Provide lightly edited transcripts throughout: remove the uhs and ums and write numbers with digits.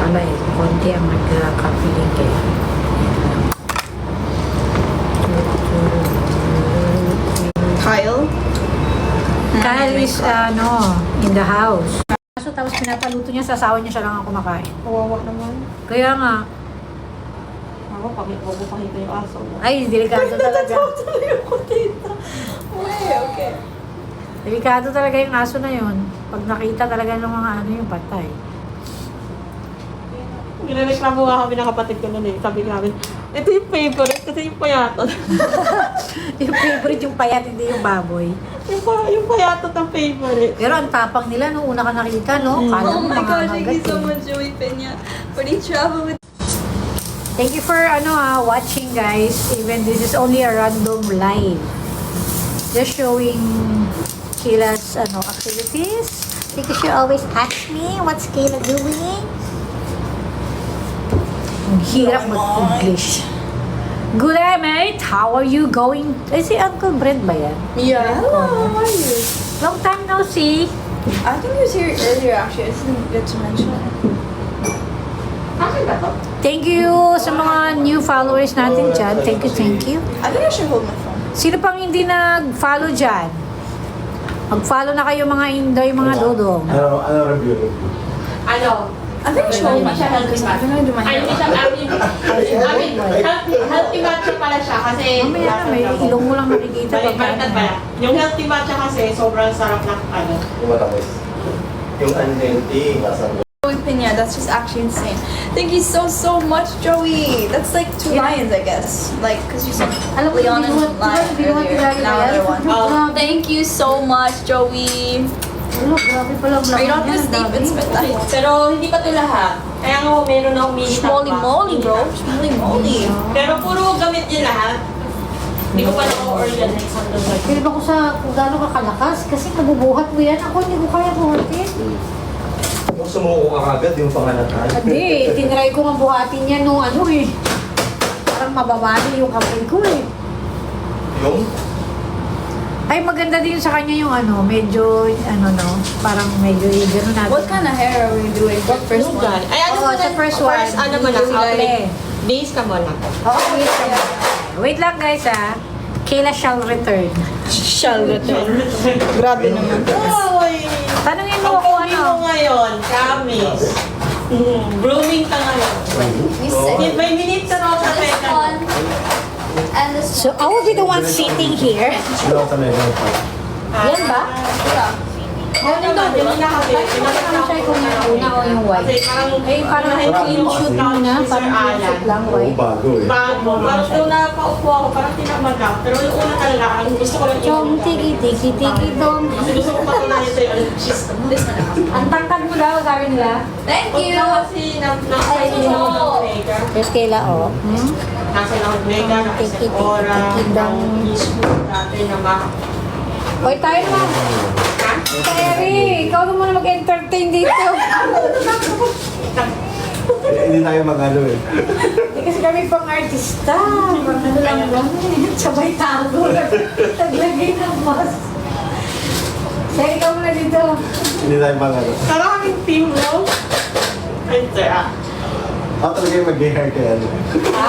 pala eh. Konti ang nagkakapiling kaya. Kyle? Kyle is, in the house. So, tapos pinapaluto niya, sa asawa niya siya lang ang kumakain. Kawawa naman. Kaya nga, Ako, pakita yung aso mo. ay, delikado talaga. Okay. Delikado talaga yung aso na yun. Pag nakita talaga ng mga yung patay. Nireklamo nga kami ng kapatid ko noon eh. Sabi namin, ito yung favorite kasi yung payatot. Yung favorite yung payat, hindi yung baboy. yung payatot ang favorite. Pero ang tapang nila nung una ka nakita, no? Kala Oh mo my gosh, thank you mangangagad so eh. much, Joey Peña, for the travel with Thank you for watching, guys. Even this is only a random live. Just showing Kayla's activities. Because you always ask me, what's Kayla doing? Ang hirap mag-English. Good day, mate. How are you going? Ay, si Uncle Brent ba yan? Yeah, hello, how are you? Long time no see. I think he was here earlier actually, I didn't get to mention it. Thank you sa mga new followers natin dyan. Thank you. I think I should hold my phone. Sino pang hindi nag-follow dyan? Mag-follow na kayo mga Indoy, mga dodong. Ano review? Ano? I think I should hold my phone because I'm gonna do my Ay, hindi siya healthy matcha pala siya kasi Mamaya na, may ilong mo lang nakikita. baliktad pala. Yung healthy matcha kasi sobrang sarap ng Yung matamis. Yung unhealthy, nasa Joey Peña, that's just actually insane. Thank you so much, Joey. That's like 2 lions, I guess. Like, because you said Alam mo, Leon and Lion earlier, now another one. Oh. Thank you so much, Joey. Ulo, grabe pala. Are you not this deep in spit that? Pero hindi pa ito lahat. Kaya nga meron akong mini Schmoly moly, bro. Schmoly moly. Pero puro gamit niya lahat. Hindi ko pa na-organize hanggang sa Pilip ako sa kung gaano ka kalakas kasi mabubuhat mo yan. Ako hindi ko kaya buhatin. Yung sumuko ka agad, yung panganatan. Hindi, tinry ko nga buhatin yan nung parang mababali yung kamay ko eh. Yung? Ay, maganda din sa kanya yung medyo, parang medyo gano'n natin. What kind of hair are we doing? What first Yung one? guy. Ay, Oo, sa first one. ano mo na, Yung outlet. Days ka muna. Oo, wait lang guys Kayla shall return. Shall return. Grabe naman. Oy! Tanungin mo Ang kung pogi mo ngayon, promise. Blooming ka ngayon. You said May minutes na ako sa this teka. one and this So, I will be the one sitting here. Ano sa medyo pa? Yan ba? Yan naman, yun na kasi. Try ko na una o yung white. Kasi parang, Parang clean shoot muna. Parang clean shoot lang Oo, white. bago eh. Bago. Parang nung nakaupo ako, parang tinamad ako. Pero yung una talaga, ang gusto ko lang Chong, tiki, tiki, tiki, dong. Kasi gusto ko patunayan sa'yo, cheese. Ang tangkad mo daw, sabi nila. Thank Huwag you. na kasi nasa iyo ng mega. Yes, Kayla, oh. Nasa ng mega, nasa Tiki, tiki, ora, tiki, dong. teaspoon dati na ma. Hoy, tayo naman. Terry, ikaw naman mag-entertain dito. Hindi tayo mag-ano eh. Kasi kami pang artista. Pang lang lang. Sabay tago. Naglagay ng mask. Terry, ikaw muna dito. Hindi tayo mag-ano. Parang kaming team, no? Ay, sir, Ako talaga yung mag-hair kaya ano.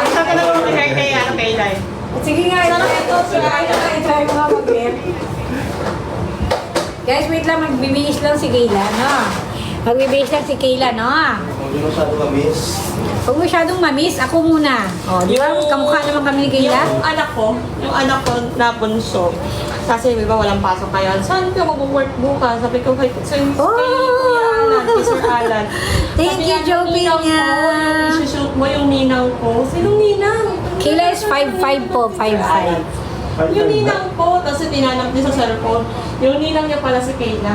Isa ka naman mag-hair kaya, kay Lai. Sige nga, i-try mo nga mag-hair. Guys, wait lang. Magbibihis lang si Kayla, no? Magbibihis lang si Kayla, no? Hindi masyado mamiss. Huwag masyadong mamiss. Ako muna. O, di ba? Kamukha naman kami ni Kayla. Yung anak ko na bunso, kasi di ba walang pasok kayo, saan ka mag-work bukas? Sabi ko kay Kuya Alan, kay Sir Alan. Thank you, Joby niya. Isushoot mo yung ninang ko. Sinong ninang? Kayla is 5'5" po, 5'5". Yung ninang ko, tapos tinanap niya sa cellphone. Yung ninang niya pala si Kayla.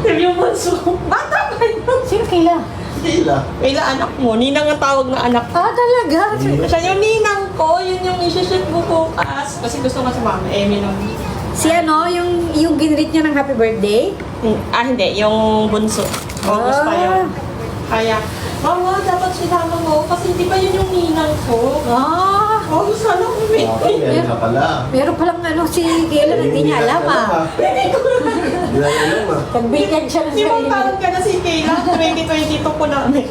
Yung bunso, bata pa yun. Sino Kayla? Hila. Kayla anak mo, ninang ang tawag na anak ko. Ah, talaga? Siya yung ninang ko, yun yung isushoot mo bukas. Kasi gusto nga si Mama Emmy nung... Si yung ginrit niya ng happy birthday? Hindi, yung bunso. August pa yun. Kaya, Mama, dapat sinama mo kasi hindi ba yun yung ninang ko? Ah, Oh, sana uwi. Meron ka pala. meron palang ano si Kayla na hindi niya alam ah. Hindi na alam ah. Nagbigyan siya ng Di ba sarili. parang ka na si Kayla? 2022 po namin.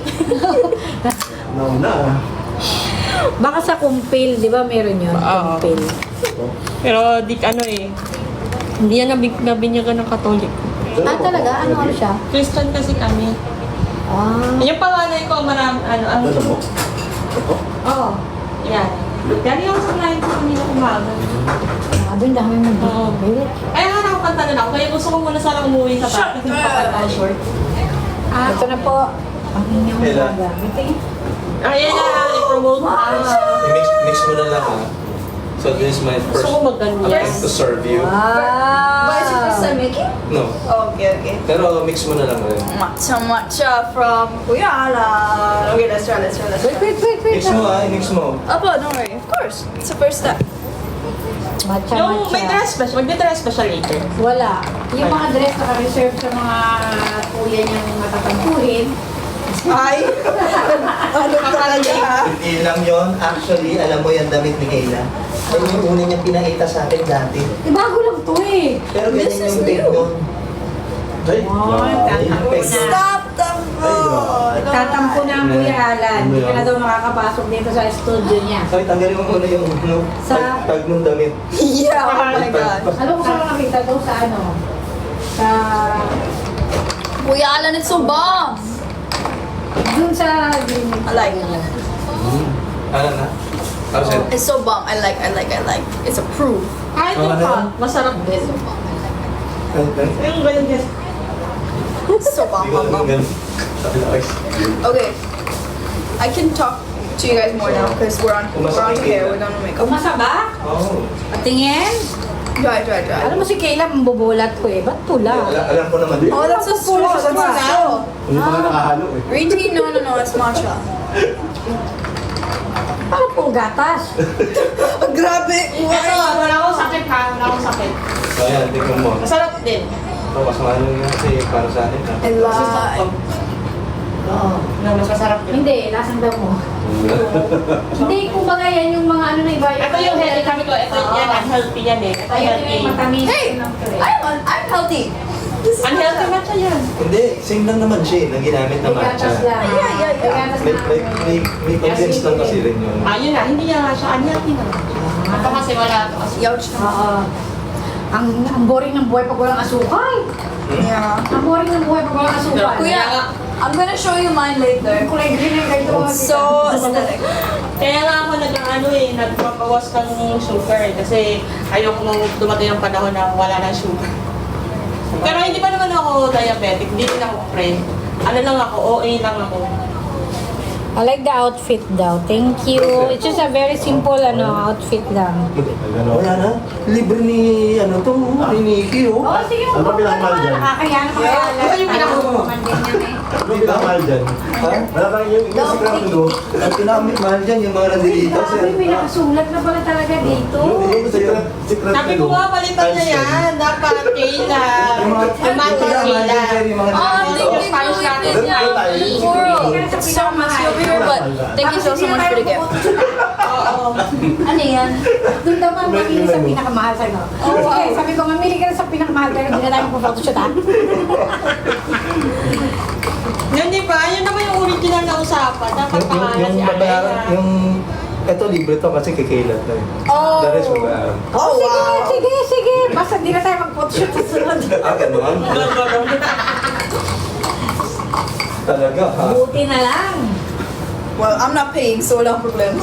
Nauna ah. Baka sa kumpil, di ba meron yun? Oo. Kumpil. Pero di ano eh. Hindi yan nabinyagan ng Katolik. Ah, talaga? Ano siya? Christian kasi kami. Ah. Yung panganay ko, ang Ano mo? Oo. Yan. Galing ako sa client ko kanina umaga. Sabi, ang dami mong kumpil. Ay, nakakanta na ako. Kaya gusto ko muna sana umuwi sa bahay. Papanta short. Ito na po. Ang inyong Kailan? gagamitin. Ayan na, i-promote mo. Mix mo na lang ah. So this is my first Gusto ko magganyan. attempt to serve you. Wow! But it's your first time making? No. Okay. Pero mix mo na lang rin. Matcha from Kuya Alan. Okay, let's try. Wait. Mix mo ah, mix mo. Opo, don't worry. Of course. It's the first step. Matcha, Yung may matcha. dress special, mag-dress special later. Wala. Yung mga dress na reserve sa mga kuya niyang matatampuhin. Ay! Ano talaga? Hindi lang yun. Actually, alam mo yung damit ni Kayla. Yan yung una niyang pinakita sa akin dati. Bago lang to eh. Pero This ganyan is yung peg new. nun. Ay, yung peg nun. Stop tampo! Tatampo na ang Kuya Alan. Hindi ka na daw makakapasok dito sa studio niya. Sorry, tanggalin mo muna yung Sa- tag nung damit. Yeah, oh my God. Alam ko saan nakita daw sa ano? Sa... Kuya Alan, it's so bomb! Dun sa... I like it. Ano na? Ano sa'yo? It's so bomb. I like. It's approved. Kahit yung pa, masarap din. Yung ganyan din. So bomb. Hindi ko alam ganun. Sabi na, guys. Okay. I can talk to you guys more now because we're on hair. We're done with makeup. Kumasa ba? Oh. Patingin? Try. Alam mo si Kayla, mambubulat ko eh. Ba't pula? Alam ko naman. Oh, that's a straw. That's a straw. Hindi pa nga nakahalo eh. Green tea? No. It's matcha. Parang pong gatas. Grabe! Ito, wala akong sakit ha. Wala akong sakit. So ayan, tingnan mo. Masarap din. Ito, mas mahalo nga kasi para sa akin. I lie. Oo. No, mas masarap din. Hindi, lasang daw mo. Hindi, kumbaga yan yung mga ano na iba. Ito yung healthy kami ko. Ito yan, unhealthy yan eh. Ito Ayun healthy. yung matamis. Hey! I'm healthy. This is Unhealthy matcha yan. Hindi, same lang naman siya eh, na ginamit na May matcha. gatas lang. Yeah. May gatas May condense lang kasi rin yun. Yun na, hindi niya nga siya unhealthy na. Ito kasi wala ito kasi. Youch. Oo. Ang boring ng buhay pag walang asukal. Yeah. Ang boring ng buhay pag walang asukal. Kuya, I'm gonna show you mine later. Kulay green yung ganito. So aesthetic. Kaya nga ako nagpapawas ng sugar eh, kasi ayoko nung dumating ang panahon na wala ng sugar. Pero hindi pa naman ako diabetic, hindi rin ako pre. Ano lang ako, OA lang ako. I like the outfit daw. Thank you. It's just a very simple outfit lang. Wala na. Libre ni, ni Nikki oh. Oh, sige mo. Ano ba pinakamal dyan? Nakakaya na kaya. Ito yung pinakaman din yan eh. Ano pinamahal dyan? Ha? Wala bang yung sigurado? Ang pinamahal dyan, yung mga nandito. Sabi, may nakasulat na pala talaga dito. Yung secret Sabi ko nga, palitan na yan. Dapat Kayla. Yung matcha Kayla. Oh, thank you, Spanish Chloe, latte. Pizza. World. It's so much over here, but thank you so much for the gift. Oo. Ano yan? Doon daw pa mamili sa pinakamahal sa'yo. Oh, wow. Okay, sabi ko, mamili ka na sa pinakamahal pero hindi na tayo magpo-photoshoot ha. Yun di ba? Yun naman yung original na usapan. Dapat pangalan si babayaran, Alena. yung, ito libre to kasi kikilat to eh. Oh. The rest babayaran. Oh, sige. Basta hindi na tayo mag-photoshoot sa sunod. Ah, ganun? Talaga ha? Buti na lang. Well, I'm not paying, so walang problem.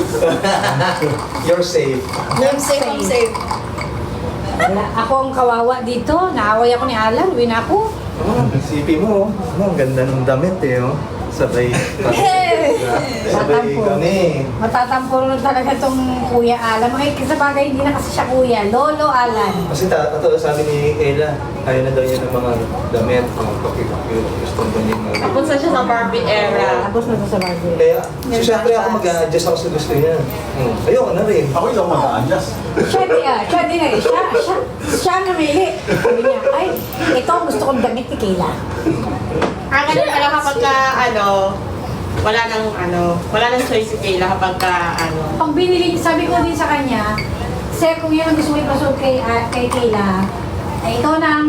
You're safe. I'm safe. Wala. Ako ang kawawa dito. Naaway ako ni Alan. Uwi na ako. Oh, isipin mo, ang ganda ng damit eh, oh. Sabay, Hey! sabay kami. Matatampo na talaga tong Kuya Alan. Ay, sa bagay, hindi na kasi siya Kuya. Lolo Alan. Kasi sabi ni Kayla, ayaw na daw niya ng mga damit, mga gusto ko niya mga Tapos na siya sa Barbie era. Tapos na sa bagay. Kaya, so syempre ako mag-a-adjust ako sa gusto niya. Ayoko na rin. Ako yung mag-a-adjust. Siya din eh. Siya namili. Sabi niya, ay, ito ang gusto kong damit ni Kayla. Ganun ka lang kapag ka, wala nang choice si Kayla kapag ka, Pag binili, sabi ko din sa kanya, sir, kung yun ang gusto mo ipasok kay Kayla, ay ikaw na ang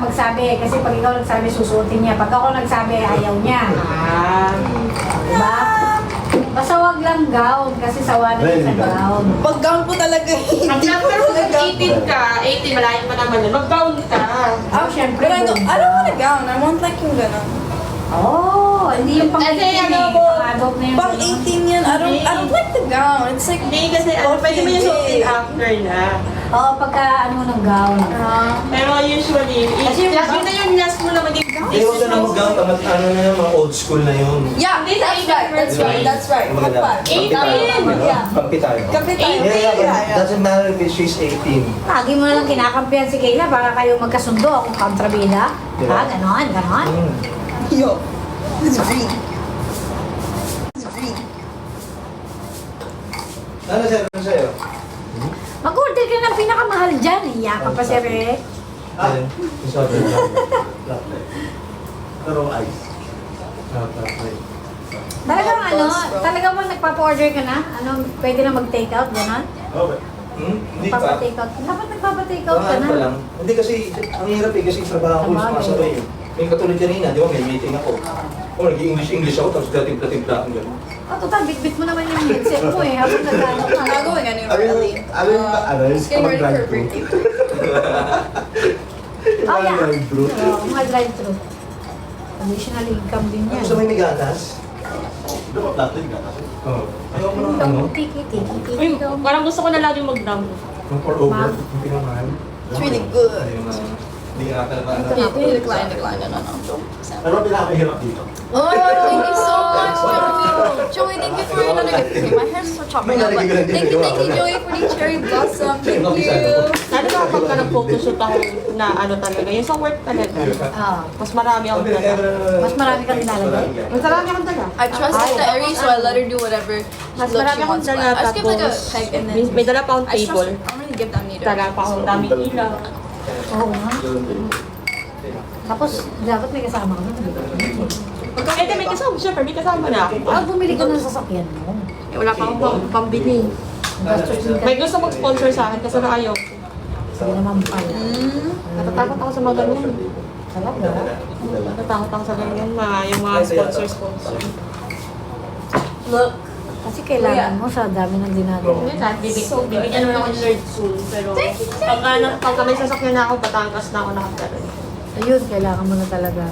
magsabi. Kasi pag ikaw nagsabi, susuotin niya. Pag ako nagsabi, ayaw niya. Diba? Basta wag lang gown, kasi sawa na yun sa gown. Pag gown po talaga, Ang hindi po pero kung talaga. 18 ka, 18, malayo pa naman yun, mag-gown ka. Oh, Syempre, But I don't want a gown. I want like yung gano'n. Oh, hindi yung pang Kasi 18 ano eh. po, Pang-adult na yung Pang 18 yan. I don't like the gown. It's like, Hindi kasi, pwede mo yung suotin after na. Oo, pagka ano ng gown. Pero usually, Kasi yung yun na yung last mo na maging gown. Hindi, huwag ka na mag-gown. Ano na yun, mga old school na yun. yeah, Hindi, that's sa right. That's right. That's right. Maganda. Kapal. Pampi tayo. 18. Yeah. Pampi tayo. Kapit tayo. Yeah, but Yeah. doesn't matter if she's 18. Lagi mo na lang kinakampihan si Kayla para kayo magkasundo akong kontrabida. Diba? Ha, ganon, ganon. Yo. It's free. It's free. Ano sa'yo? Mag-order ka ng pinakamahal dyan. Iya ka pa siya, Rick. Ayun, yung soda. Pero ice. Talagang ano, Bro. talagang mo nagpapa-order ka na? Ano, pwede na mag-take out, ganon? Okay. Hindi pa. Nagpapa-take out. Dapat nagpapa-take out ka Ano na. pa lang. Hindi kasi, ang hirap eh, kasi trabaho ko, Sabagay. sumasabay eh. May katulad kanina, di ba, may meeting ako. O, nag-English ako, tapos dating-timpla akong gano'n. Oh, total, bit-bit mo naman yung headset mo eh. Habang nagkano ka. I'm not going anywhere really. Just Getting ready for a birthday. Oh, yeah. Drive-thru. Oo, mga drive-thru. Additional income din yan. Gusto mo may gatas? Dapat natin ka kasi. Oo. Ayaw mo ng Ikaw, ano? tiki-tiki Uy, daw. parang gusto ko na lagi mag-gown. Yung pour over, yung pinamahal. It's really good. Ayun na. Hindi nga talaga ano. Decline. No. Ano ang pinakamahirap dito? Oh, thank you so much, Joey. Joey, thank you for another gift. Okay, my hair's so choppy now, but thank you, Joey, for the cherry blossom. Thank you. Lalo na kapag ka nag-photoshoot ako na talaga, yung sa work talaga. Ah, Mas marami akong dala. mas marami kang nilalagay. Mas marami akong dala. I trust the Aries, so I let her do whatever Mas look marami she akong wants. dala, I just give like a tapos peg and may then dala pa akong I trust table. her. I don't really give that neither. Dala pa akong daming ilaw. Oo nga. Tapos, dapat may kasama ka nun. Eh, may kasama, syempre, may kasama na ako. Pag bumili ka ng sasakyan mo, Eh, wala pa akong pambili. gastos din ka. May gusto mag-sponsor sa akin kasi na ayaw. Sige naman pala. Natatakot ako sa mga ganun. Talaga? Natatakot ako sa ganun, yung mga sponsor. Look. Kasi kailangan mo sa dami ng dinagawa. Bibigyan naman ako ni Lord soon, pero pagka may sasakyan na ako, Batangas na ako nakatara. Ayun, kailangan mo na talaga.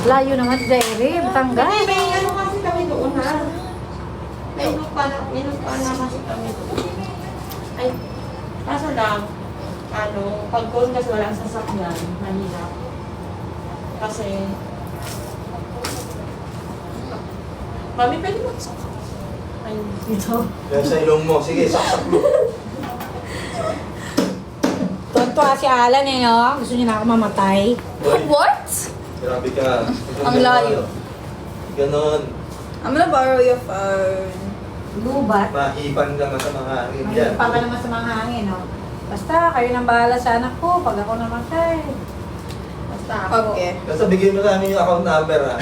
Layo naman, Zaire, Batangas. May ano kasi kami doon ha. May lupa na kasi kami doon. Ay, kaso lang, pag doon kasi walang sasakyan, mahirap. Kasi, Mami, pwede magsaksak. Ayun. Dito. Yan sa ilong mo. Sige, saksak mo. Tonto si Alan eh, no? Gusto niya na ako mamatay. Boy, What? grabe ka. Ang layo. Ganon. I'm gonna borrow your phone. Lubat. Mahipan ka sa mga hangin dyan. Mayroon pa ka naman sa mga hangin, no? Basta, kayo nang bahala sa anak ko pag ako namatay. Basta ako. Okay. Basta bigyan mo sa amin yung account number ha.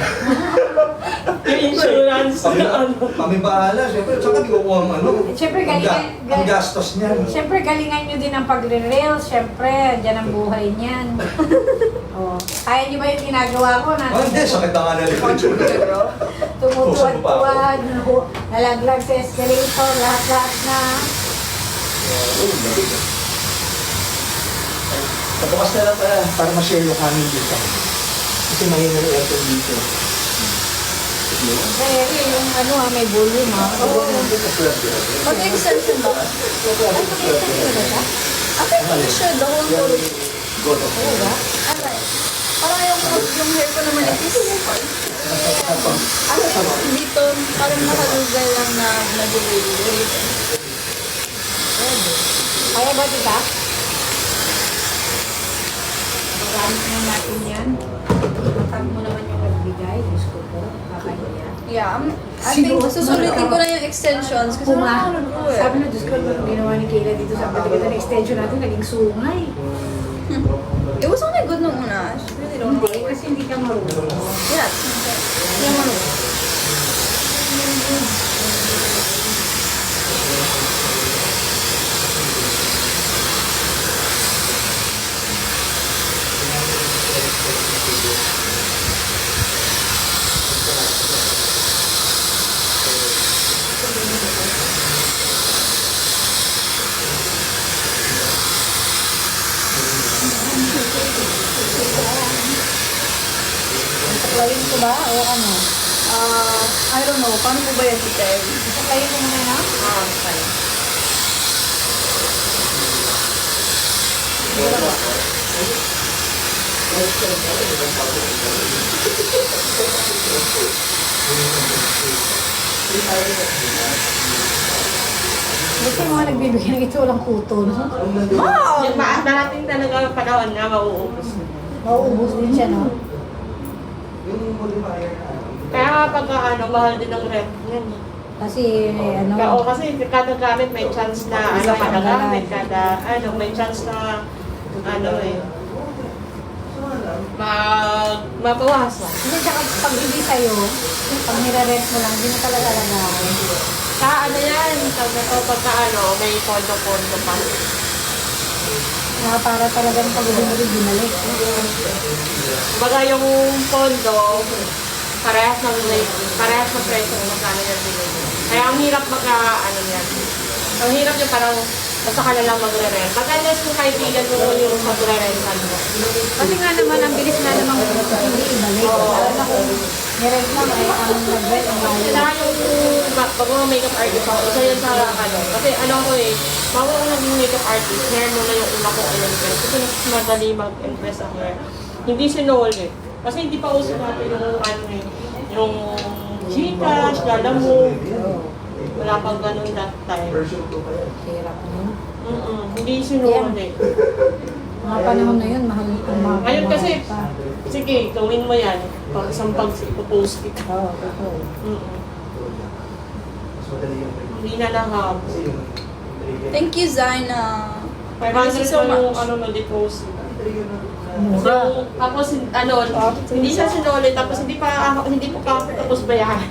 Yung insurance Kami, na kami bahala. Siyempre, saan kami kukuha ang ano? Siyempre, Ang gastos niyan. Siyempre, galingan nyo din ang pagre-rails. Siyempre, dyan ang buhay niyan. Oh. Kaya nyo ba yung ginagawa ko na Oh, hindi. Sakit na nga na likod. tumutuwad-tuwad, nalaglag sa escalator, lahat-lahat na. Pagkakas na lang para ma-share yung hangin dito. Kasi mahina yung aircon dito. Kaya yung ano may volume ha. Mag-extension ba? I think you should. The whole photo. Alright. Parang yung hair ko naman is dito, parang nakalugay lang na nag-wave. Kaya ba dita? Magamit na natin yan. Matag mo naman yung nagbigay. Diyos ko po. Kakahiya. Yeah, I think susulitin ko na yung extensions kasi wala Puma. akong nag-do eh. Sabi na, Diyos ko, nung ginawa ni Kayla dito sa patigatan ng extension natin, naging sungay. It was only good nung una. I just really don't know. Hindi, kasi hindi ka marunong. Yeah, it's okay. Hindi naman ako. Saklayin ko ba o ano? I don't know. Paano mo ba yan, Tite? Saklayin ko muna na? Fine. Kasi yung mga nagbibigay ng ito walang kuto, no? Mom! Yung darating talaga panahon na mauubos. Mauubos din siya, no? Yung modifier na Kaya pagka ano, mahal din ang rent yan. Kasi, ano, Kasi kada gamit may chance na ano, kada gamit, kada ano, may chance na ano eh, mabawasan. hindi tsaka pag hindi sa'yo, pag nire-rent mo lang, hindi mo talaga alagaan. Sa ano yan, sabi ko pagka ano, may pondo-pondo pa. Para talagang pag hindi mo rin binalik. Baga yung pondo, parehas ng presyo kung magkano yan binili. Kaya ang hirap ano yan. Ang hirap yung parang basta ka na lang magre-rent. Pag-unless kung kaibigan mo yung magre-rentan mo. Kasi nga naman, ang bilis na naman hindi ibalik. Lalo na kung nirent mo, ay ang nag-rent ang Kasi bayo. na yung pag mga makeup artist ako, isa yan sa ano. Kasi ano ko eh, bago ako naging makeup artist, hair muna yung una kong in-impress. Kasi mas madali mag-impress ang hair. Hindi sinole eh. Kasi hindi pa uso natin yung ano eh, yung Gcash, Lalamove. Wala pang ganun that time. version 2 pa yan. Hirap mo. Hindi sinole eh. Mga panahon na yun, mahal ang mga Ngayon kasi, pa. sige, gawin mo yan. Pag isang pag-post it. Oo, totoo. Mas madali yung Hindi na lahab. kasi yung Thank you, Zaina. 500 so so yung much. ano na-deposit. Mura. So, tapos ano, hindi siya sinuli, tapos hindi pa tapos bayaran.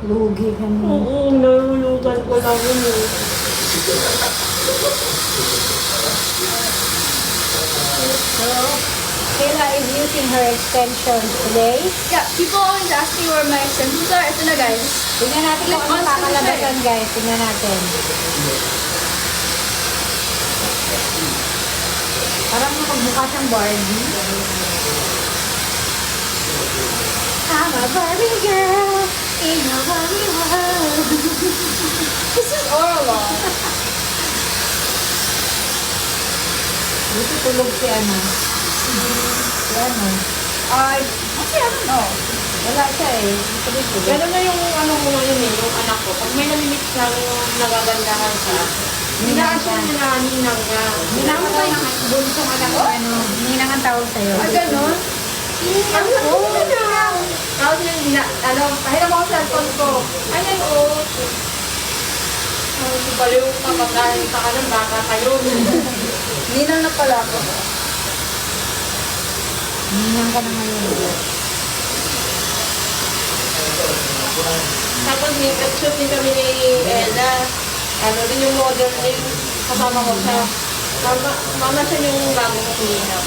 Lugi ka mo. Oo, nalulugan ko lang yun eh. So, Kayla is using her extensions today. Yeah, people always ask me where my extensions are. Ito na, guys. Tingnan natin kung ano kakalabasan, guys. Tingnan natin. Parang makagmukha siyang Barbie. I'm a Barbie girl in a Barbie world. This is Orla. Dito tulog si ano. Si ano. Actually, I don't know. Wala siya eh. Dito rin tulog. Gano'n na yung ano ko ngayon eh, yung anak ko. Pag may namimix na nagagandahan siya, hinaan siya na ninang niya. Ninang ko yung bunsong anak ko, ano. Ninang ang tawag sa'yo. Ah, ganun? Ano na? Tapos yung pahiram ako sa cellphone ko. Ayan o. Hindi pala yung kapagkain sa kanan, baka kayo. Ninang na pala ako. Ninang ka na ngayon. Tapos shoot din kami ni Ella. Ano din yung model din. Kasama ko siya. Mama siya yung bago ko kulinan.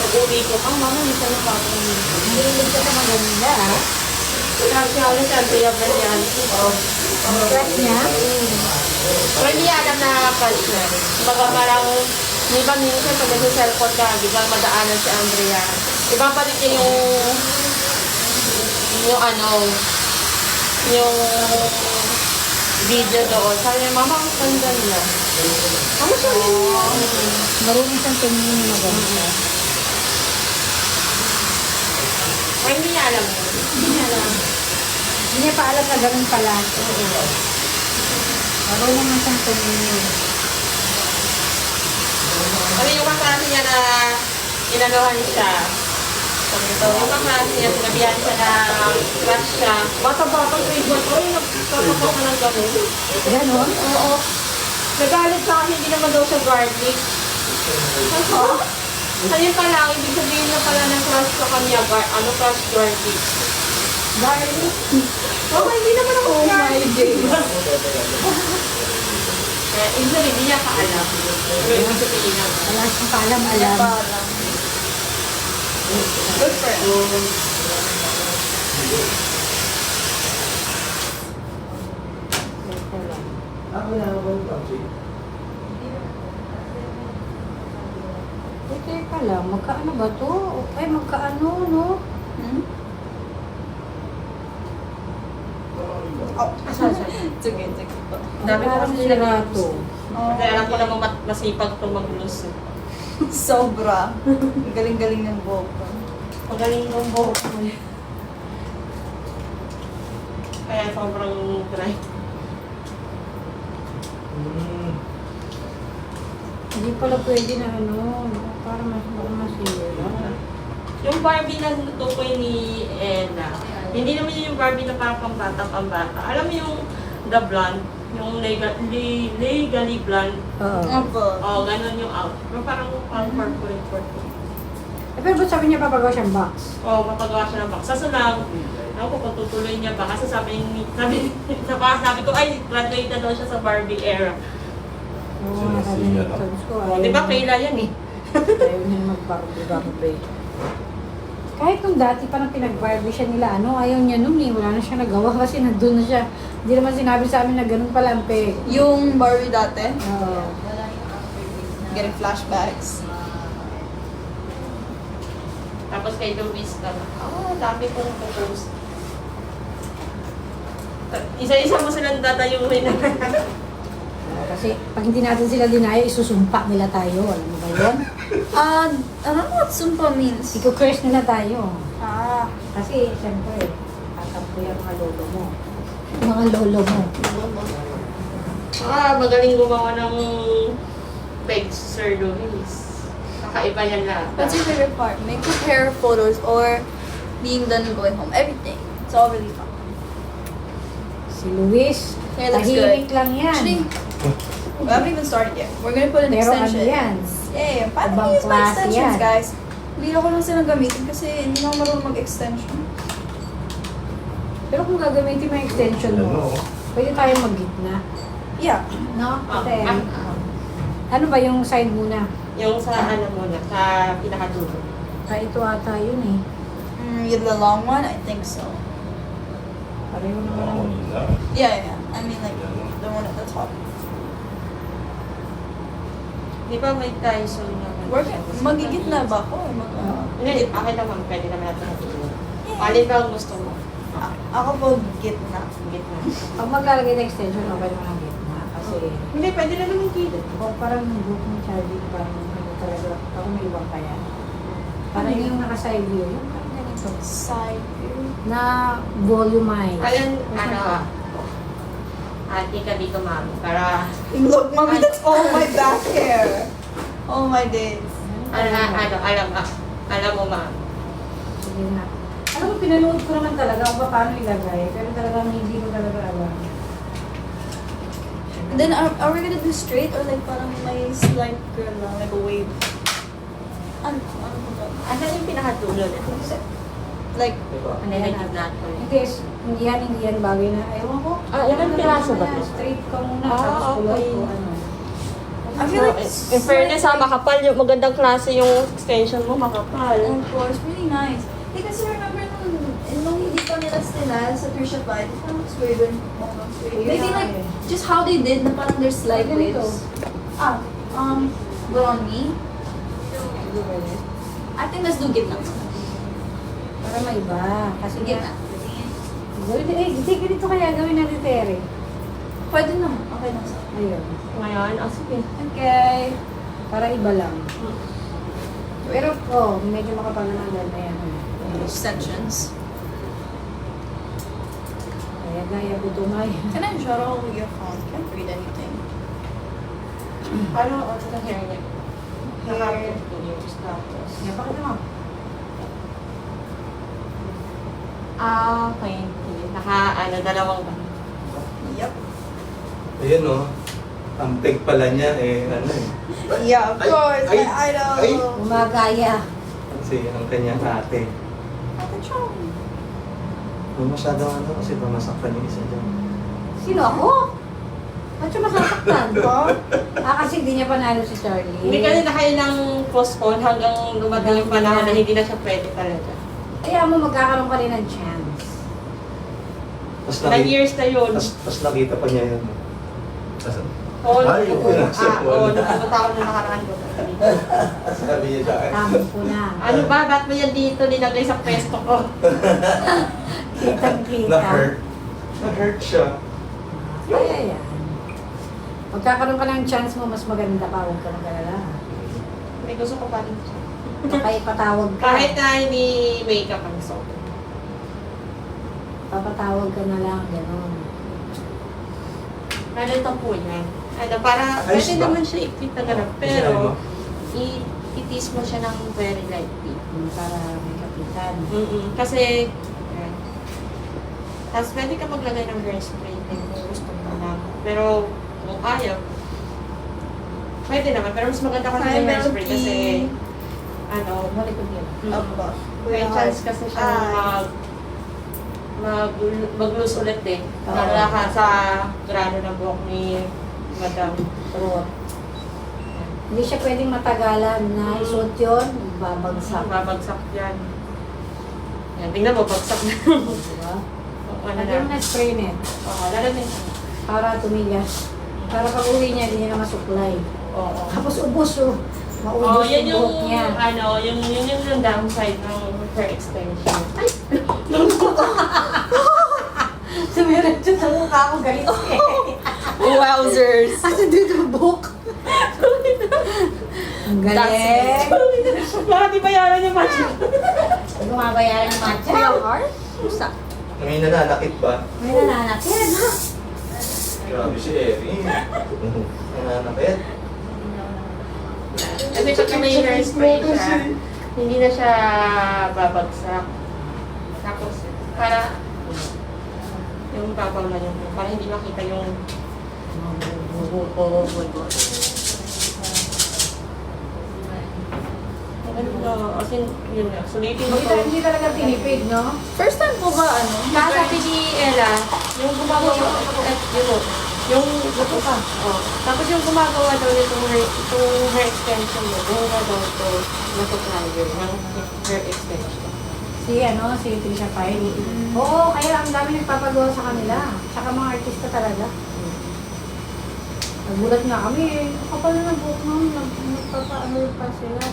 Pag-uwi ko, mama, isa na bago ko Hindi ka na maganda, ha? Kasi ako na siya, Andrea Brilliant. Crush niya? Pero hindi niya alam na crush na. Baga parang, di ba minsan pag nasa cellphone ka, di ba madaanan si Andrea. Ibabalik niya yung ano, yung video doon. Sabi niya, mama, ang ganda niya. Mama siya niya. Marunong siyang tingin na maganda. Pero hindi niya alam yun. Hindi niya alam. Hindi niya pa alam na ganun pala. Marunong man siyang tingin. Kasi yung kaklase niya na inanuhan siya. Sabi ito, yung kaklase niya, sinabihan siya na crush siya. Bata-bata, grade 1, oy, nagpapapok ka ng gano'n. Ganon? Oo. Nagalit sa akin, hindi naman daw siya garlic. Ano? Ayun pala, ang ibig sabihin na pala ng crush sa kanya, crush garlic. Garlic. Oh, hindi naman ako Oh my garlic. days. Kaya, ibig sabihin, hindi niya kaalam. Pero ibig sabihin na. Wala siyang paalam-alam. Parang. Good for him. Ako na ako yung pamsi. Teka lang, magkaano ba to? Ay, magkaano, no? Hmm? Asan? Sige, sige po. Dami ko Parang kasi sira to. Kasi alam ko namang masipag ito mag-lose. Sobra. Ang galing-galing ng buhok ko. Magaling yung buhok mo. Kaya sobrang dry. Hindi pala pwede na ano, para masira. Yung Barbie na tutukoy ni Ella, hindi naman yun yung Barbie na parang pambata. Alam mo yung The Blonde, yung legally blonde. Oo. Opo. Oh, ganun yung out. Pero parang purple. Eh, pero ba't sabi niya papagawa siyang box? Oh, mapagawa siya ng box. Sa lang, ako ko kung tutuloy niya ba. Kasi sabi ko, ay, graduate na daw siya sa Barbie era. Oo, sabi niya. Oh, di ba Kayla yan eh? Ayaw niya mag-Barbie. Kahit nung dati parang pinag-Barbie siya nila, ayaw niya nung wala na siya nagawa kasi nandun na siya. Hindi naman sinabi sa amin na ganun pala ang peg. Yung Barbie dati, Oo. getting flashbacks. Tapos kay Luis ka na, dami kong post. Isa-isa mo silang dadayuhin na. Kasi pag hindi natin sila dinaya, isusumpa nila tayo. Alam mo ba yun? I don't know what sumpa means. Iko-curse nila tayo. Ah. Kasi, siyempre, tatampo yung mga lolo mo. Mga lolo mo. Magaling gumawa ng pegs, Sir Luis. Kakaiba yan lahat. What's your favorite part? Make hair photos or being done and going home. Everything. It's all really fun. Si Luis, Yeah, looks tahimik good. lang yan. Actually, we haven't even started yet. We're gonna put an Pero ano extension. yan? Yeah, paano Ibang use my klase extensions, yan. guys? Hindi ko lang silang gamitin kasi hindi ako marunong mag-extension. Pero kung gagamitin mo yung extension mo, pwede tayo mag-gitna. Yeah. No? Kasi, ano ba yung side muna? Yung sa ano muna, sa pinakadulo. Ito ata yun eh. You're the long one? I think so. Pareho naman ang... Yeah. I mean, like, the one at the top. Di ba may Tyson na? Magigitna ba ako? Hindi, akin naman, pwede naman natin natuloy. Alin ba ang gusto mo? Ako po, gitna. Gitna. Pag maglalagay ng extension, okay naman ang gitna. Kasi, Hindi, pwede na naman gilid. parang yung book ng charging, parang ano talaga, ako may ibang kaya. Parang yung naka-side view, yung parang ganito. Side view. Na volumize. Ayun, ati ka dito, mami, para, Look, mommy, that's all my back hair. Oh my days. alam mo, mami. Sige na. Alam mo, pinanood ko naman talaga kung paano ilagay, pero talagang hindi ko talaga alam. And then, are we gonna do straight or like parang may slight curl lang, like a wave? Ano po ba? Asan yung pinakadulo na? Like, Ano yung gitna ko? Hindi yan bagay na, ewan ko. Ilang piraso ba? Straight ka muna, Ah, tapos kulot okay. ko, ano. I feel like In fairness, makapal yung magandang klase yung extension mo, makapal. Of course, really nice. Hey, kasi remember nung hindi pa nila sila sa Trisha Pai, di ba looks weird when mom looks weird. Maybe like, just how they did, na parang there's slight Ganito. waves. Go on me. I think let's do gitna. Para maiba. Kasi Gitna. Hindi, ganito kaya gawin natin, Tere. Pwede naman. Okay na sa. Ayun. Ngayon, sige. Okay. Para iba lang. Pero, medyo makapal naman dahil ayan. Extensions. Gaya ko tumay. Can I shut off your phone? Can't read anything. Paano ang hair niya? Hair. Tapos. Napakita mo. Okay. Dalawang ba? Yep. Ayan o. Ang peg pala niya ano eh. Yeah, of Ay, course. ay, I know. ay. Gumagaya. Kasi ang kanyang ate. Ate Chong. Huwag masyadong kasi masaktan yung isa dyan. Sino ako? Ba't siya masasaktan ko? Kasi hindi niya panalo si Charlie. Hindi kasi na kayo ng postpone hanggang dumating yung panahon na hindi na siya pwede talaga. Kaya mo magkakaroon ka rin ng chance. Tapos 9 years na yun. Tapos nakita pa niya yun. Asan? Oo, Ay, oo, okay. nagpunta ako na nakaraan ko. Sabi niya sa akin. Tama ko na. Ano ba? Ba't mo yan dito? Nilagay sa pwesto ko. Kitang-kita. Na-hurt. Na-hurt siya. Kaya yan. Magkakaroon ka ng chance mo, mas maganda pa. Huwag ka mag-alala. May gusto ko pa rin siya. Baka ipatawag ka. Kahit na hindi makeup ang so. Papatawag ka na lang, gano'n. Ganito po yan. Ano, para Ayos pwede ba? naman siya i-fit na ganun. Sinabi Pero, mo? i-tease mo siya ng very lightly. Para may kapitan. Kasi, yan. Tapos pwede ka maglagay ng hairspray kung gusto mo lang. Pero, kung ayaw, pwede naman. Pero mas maganda kasi yung hairspray kasi, ano, Malikod yun. Opo. may chance kasi siya mag-lose ulit eh. Oo. Lalo ka sa grano ng buhok ni Madam. True. Hindi siya pwedeng matagalan na isuot yun, babagsak. Babagsak yan. Yan, tingnan mo, bagsak na. Diba? Ano Lagyan mo na? na spray net Oo, lalo na yun. para tumigas. Para pag uwi niya, hindi niya na masuklay. Oo. Tapos ubos oh. Oo, Maubos yan yung buhok yung, niya. ano, yung downside ng hair extension. Sumiretso sa mukha ko, galit eh. Wowzers. Asa dito ang buhok? Ang galing. Bakit di bayaran yung match? Gumabayaran ng matcha. Pusa. May nananakit ba? May nananakit, ha? Grabe si Eri. Nananakit? Kasi pag may hairspray siya, hindi na siya babagsak. Tapos, para yung babaw na yung para hindi makita yung As in, yun nga. Sulitin mo to. Hindi talaga tinipid, no? First time po ba ano? Sabi ni Ella, yung gumagawa, yung tapos yung gumagawa daw nitong hair extension mo, doon na daw to na-supplier ng hair extension. Si Trisha Pyle. Oo, kaya ang dami nagpapagawa sa kanila. Tsaka mga artista talaga. Nagulat nga kami eh. Kapal na ng buhok nun. Nagpapaano pa sila.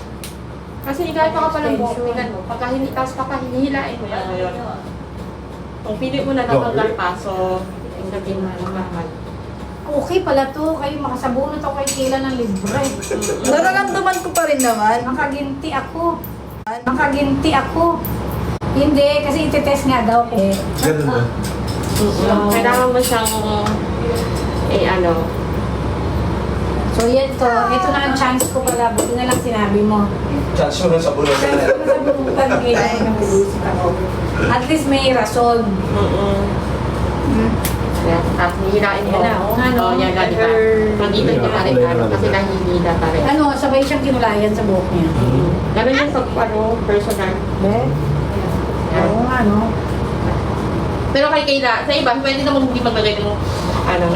Kasi kahit pa ka palang buhok, Extension. tingnan mo, tapos hihilain mo yan ngayon. Kung pili mo na natanggal pa, so, sabihin mo naman. Okay pala to. Kayo makasabunot ako kay Kila ng libre. Nararamdaman ko pa rin naman. Makaginti ako. Hindi, kasi itetest nga daw ko. Ganun ba? Kailangan mo siyang, ano, So yan to. Ito na ang chance ko pala. Buti na lang sinabi mo. Chance mo nun sa bulong. Chance ko na sa bunutan kaya napulusik ako. At least may rason. Yan, at hihilain mo. Yan na, oo nga, no? Oo, yan, ganito. Magdito niya pa rin, kasi nahihila pa rin. Ano, sabay siyang kinulayan sa buhok niya. Ganun yung personal. Be? Oo nga, no? Pero kay Kayla, sa iba, pwede naman hindi maglagay ng,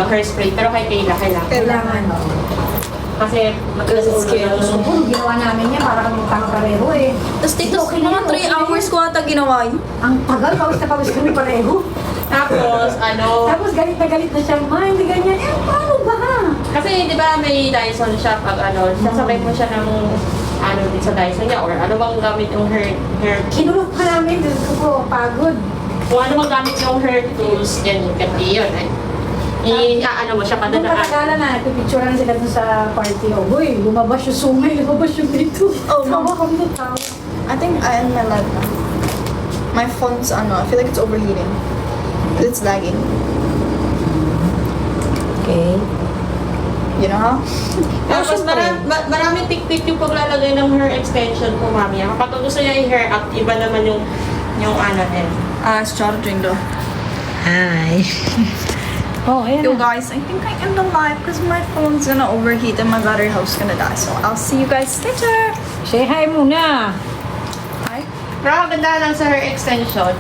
ng hairspray, pero kay Kayla, kailangan. Kailangan. Kasi madalas sa skin. Siguro, ginawa namin niya para kami pareho eh. Tapos dito, mga 3 hours ko ata ginawa yun. Ang tagal, pawis na pawis kami pareho. Tapos, Tapos galit na siya, ma, hindi ganyan. Eh, paano ba? kasi di ba may Dyson siya pag sasabay mo siya ng din sa Dyson niya or ano bang gamit yung hair Kinulog pa namin, Diyos ko po, pagod. kung ano bang gamit yung hair tools, yan yung kanti yun eh. Mo siya Nung padadaan. katagalan na, nagpipicturean sila dun sa party. Oh, boy, lumabas yung sungay, lumabas yung dito. Oh, Tawa kami ng tawa. I think I am my lag na. My phone's I feel like it's overheating. It's lagging. Okay. You know how? Tapos maraming tik-tik yung paglalagay ng hair extension po, mami. Kapag gusto niya i-hair up, iba naman yung Starting though. Hi. Oh, ayan Yo na. guys, I think I end the live because my phone's gonna overheat and my battery health's gonna die. So I'll see you guys later. Say hi muna. Bye. Pero ang ganda lang sa hair extension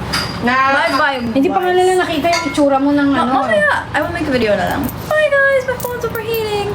na Bye. Hindi pa nga nila nakita yung itsura mo ng ano. Mamaya, I will make a video na lang. Bye guys, my phone's overheating.